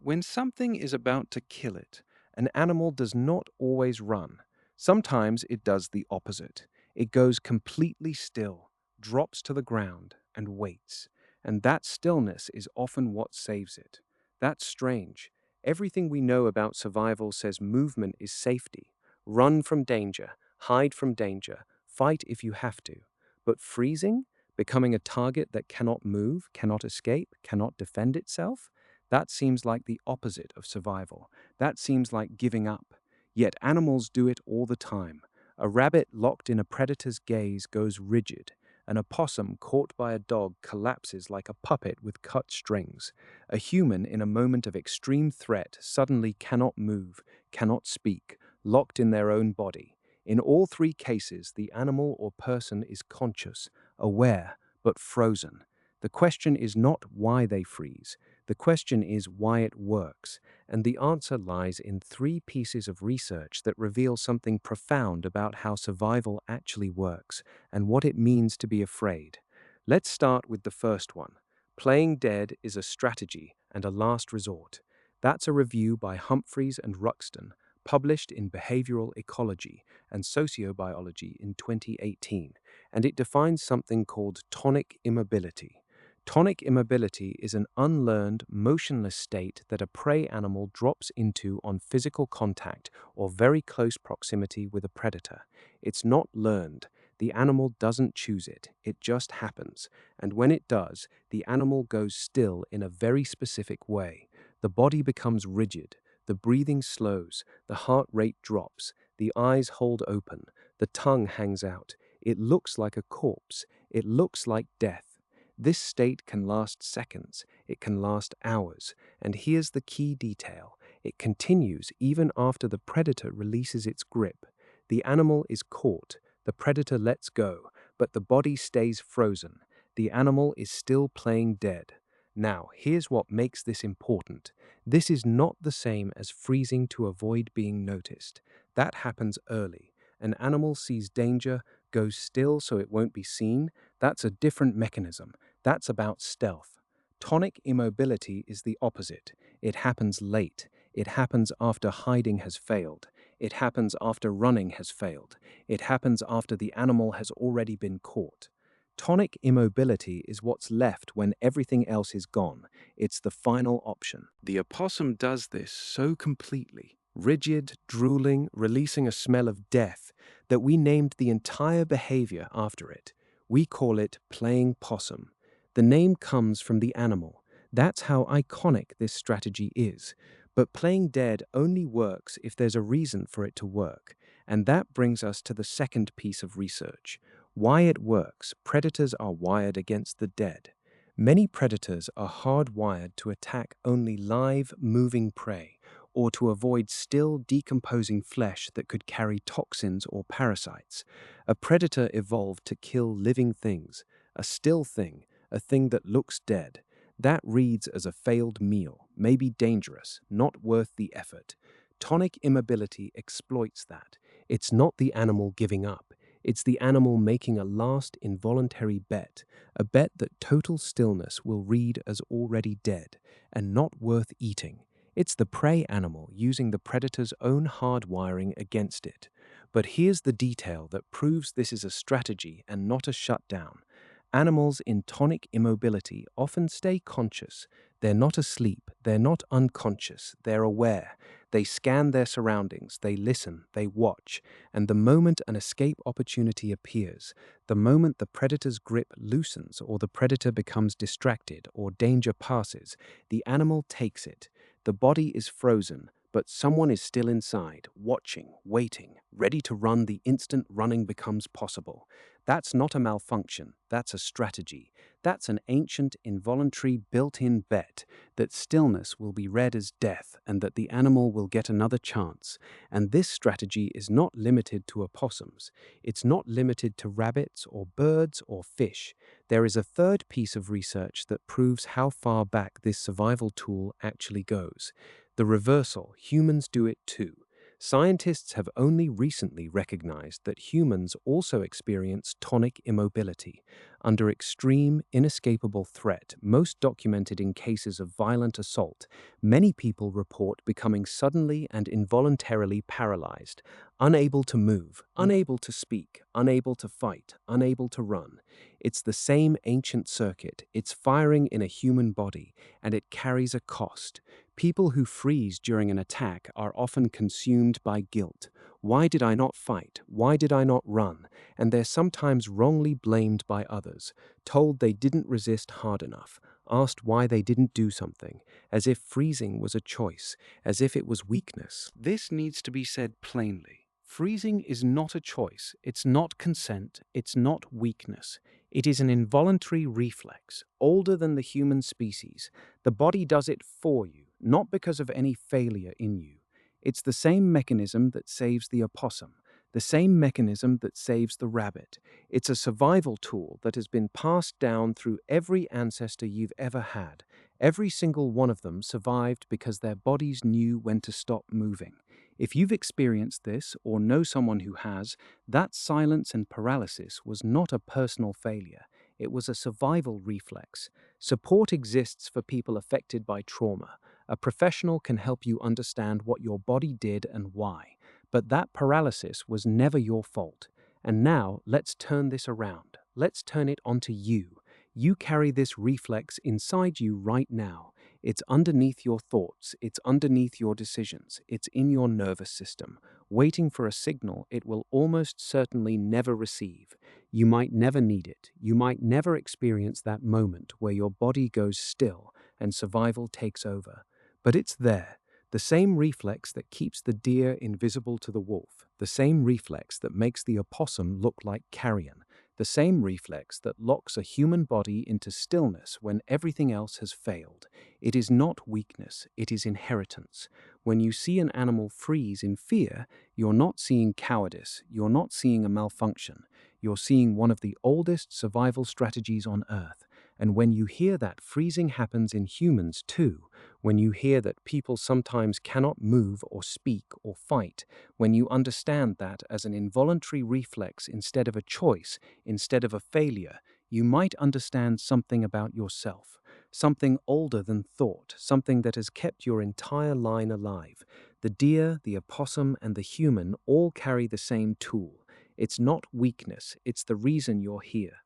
When something is about to kill it, an animal does not always run. Sometimes it does the opposite. It goes completely still, drops to the ground, and waits. And that stillness is often what saves it. That's strange. Everything we know about survival says movement is safety. Run from danger, hide from danger, fight if you have to. But freezing? Becoming a target that cannot move, cannot escape, cannot defend itself? That seems like the opposite of survival. That seems like giving up. Yet animals do it all the time. A rabbit locked in a predator's gaze goes rigid. An opossum caught by a dog collapses like a puppet with cut strings. A human in a moment of extreme threat suddenly cannot move, cannot speak, locked in their own body. In all three cases, the animal or person is conscious, aware, but frozen. The question is not why they freeze. The question is why it works, and the answer lies in three pieces of research that reveal something profound about how survival actually works and what it means to be afraid. Let's start with the first one. Playing dead is a strategy and a last resort. That's a review by Humphreys and Ruxton, published in Behavioral Ecology and Sociobiology in 2018, and it defines something called tonic immobility. Tonic immobility is an unlearned, motionless state that a prey animal drops into on physical contact or very close proximity with a predator. It's not learned. The animal doesn't choose it. It just happens. And when it does, the animal goes still in a very specific way. The body becomes rigid. The breathing slows. The heart rate drops. The eyes hold open. The tongue hangs out. It looks like a corpse. It looks like death. This state can last seconds, it can last hours, and here's the key detail. It continues even after the predator releases its grip. The animal is caught, the predator lets go, but the body stays frozen. The animal is still playing dead. Now, here's what makes this important. This is not the same as freezing to avoid being noticed. That happens early. An animal sees danger, goes still so it won't be seen. That's a different mechanism. That's about stealth. Tonic immobility is the opposite. It happens late. It happens after hiding has failed. It happens after running has failed. It happens after the animal has already been caught. Tonic immobility is what's left when everything else is gone. It's the final option. The opossum does this so completely, rigid, drooling, releasing a smell of death, that we named the entire behavior after it. We call it playing possum. The name comes from the animal. That's how iconic this strategy is. But playing dead only works if there's a reason for it to work. And that brings us to the second piece of research. Why it works. Predators are wired against the dead. Many predators are hardwired to attack only live, moving prey, or to avoid still decomposing flesh that could carry toxins or parasites. A predator evolved to kill living things, a still thing, a thing that looks dead. That reads as a failed meal, maybe dangerous, not worth the effort. Tonic immobility exploits that. It's not the animal giving up. It's the animal making a last involuntary bet, a bet that total stillness will read as already dead and not worth eating. It's the prey animal using the predator's own hardwiring against it. But here's the detail that proves this is a strategy and not a shutdown. Animals in tonic immobility often stay conscious. They're not asleep, they're not unconscious, they're aware. They scan their surroundings, they listen, they watch, and the moment an escape opportunity appears, the moment the predator's grip loosens or the predator becomes distracted or danger passes, the animal takes it. The body is frozen, but someone is still inside, watching, waiting, ready to run the instant running becomes possible. That's not a malfunction, that's a strategy. That's an ancient, involuntary, built-in bet that stillness will be read as death and that the animal will get another chance. And this strategy is not limited to opossums. It's not limited to rabbits or birds or fish. There is a third piece of research that proves how far back this survival tool actually goes. The reversal, humans do it too. Scientists have only recently recognized that humans also experience tonic immobility under extreme, inescapable threat, most documented in cases of violent assault. Many people report becoming suddenly and involuntarily paralyzed, unable to move, unable to speak, unable to fight, unable to run. It's the same ancient circuit, it's firing in a human body, and it carries a cost. People who freeze during an attack are often consumed by guilt. Why did I not fight? Why did I not run? And they're sometimes wrongly blamed by others, told they didn't resist hard enough, asked why they didn't do something, as if freezing was a choice, as if it was weakness. This needs to be said plainly. Freezing is not a choice, it's not consent, it's not weakness. It is an involuntary reflex, older than the human species. The body does it for you, not because of any failure in you. It's the same mechanism that saves the opossum, the same mechanism that saves the rabbit. It's a survival tool that has been passed down through every ancestor you've ever had. Every single one of them survived because their bodies knew when to stop moving. If you've experienced this or know someone who has, that silence and paralysis was not a personal failure. It was a survival reflex. Support exists for people affected by trauma. A professional can help you understand what your body did and why. But that paralysis was never your fault. And now, let's turn this around. Let's turn it onto you. You carry this reflex inside you right now. It's underneath your thoughts, it's underneath your decisions, it's in your nervous system, waiting for a signal it will almost certainly never receive. You might never need it. You might never experience that moment where your body goes still and survival takes over. But it's there. The same reflex that keeps the deer invisible to the wolf, the same reflex that makes the opossum look like carrion, the same reflex that locks a human body into stillness when everything else has failed. It is not weakness, it is inheritance. When you see an animal freeze in fear, you're not seeing cowardice, you're not seeing a malfunction. You're seeing one of the oldest survival strategies on Earth. And when you hear that freezing happens in humans too, when you hear that people sometimes cannot move or speak or fight, when you understand that as an involuntary reflex instead of a choice, instead of a failure, you might understand something about yourself, something older than thought, something that has kept your entire line alive. The deer, the opossum, and the human all carry the same tool. It's not weakness, it's the reason you're here.